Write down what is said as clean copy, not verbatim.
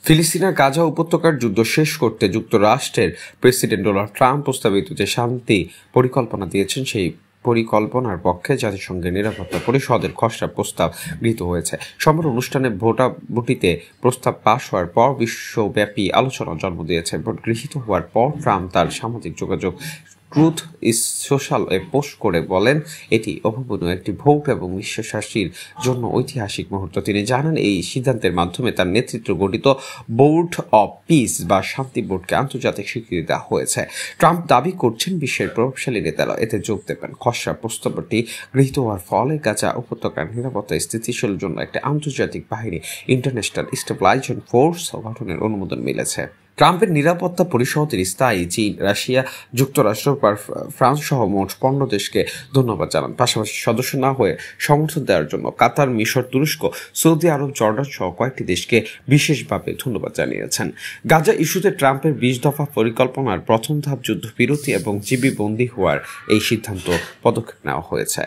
ফিলিস্তিনের গাজা উপত্যকার যুদ্ধ শেষ করতে যুক্তরাষ্ট্রের প্রেসিডেন্ট ডোনাল্ড ট্রাম্প প্রস্তাবিত যে শান্তি পরিকল্পনা দিয়েছেন, সেই পরিকল্পনার পক্ষে জাতিসংঘের নিরাপত্তা পরিষদের খসড়া প্রস্তাব গৃহীত হয়েছে। সোমবার অনুষ্ঠানে ভোটাভুটিতে প্রস্তাব পাশ হওয়ার পর বিশ্বব্যাপী আলোচনা জন্ম দিয়েছে। ভোট গৃহীত হওয়ার পর ট্রাম্প তার সামাজিক যোগাযোগ ট্রুথ ইজ সোশ্যাল পোস্ট করে বলেন, এটি অভাবনীয় একটি ভোট এবং বিশ্বশাসীর জন্য ঐতিহাসিক মুহূর্ত। তিনি জানান, এই সিদ্ধান্তের মাধ্যমে তার নেতৃত্ব গঠিত বোর্ড অব পিস বা শান্তি বোর্ডকে আন্তর্জাতিক স্বীকৃতি দেওয়া হয়েছে। ট্রাম্প দাবি করছেন বিশ্বের প্রভাবশালী নেতারা এতে যোগ দেবেন। খসড়া প্রস্তাবটি গৃহীত হওয়ার ফলে গাজা উপত্যকার নিরাপত্তা স্থিতিশীলের জন্য একটি আন্তর্জাতিক বাহিনী, ইন্টারন্যাশনাল স্টেবিলাইজেশন ফোর্স গঠনের অনুমোদন মিলেছে। ট্রাম্পের নিরাপত্তা পরিষদের স্থায়ী চীন, রাশিয়া, যুক্তরাষ্ট্র, ফ্রান্স সহ মোট 15 দেশকে ধন্যবাদ জানান। পাশাপাশি সদস্য না হয়ে সমর্থন দেওয়ার জন্য কাতার, মিশর, তুরস্ক, সৌদি আরব, জর্ডান সহ কয়েকটি দেশকে বিশেষভাবে ধন্যবাদ জানিয়েছেন। গাজা ইস্যুতে ট্রাম্পের 20 দফা পরিকল্পনার প্রথম ধাপ যুদ্ধবিরতি এবং জীবী বন্দী হওয়ার এই সিদ্ধান্ত পদক্ষেপ নেওয়া হয়েছে।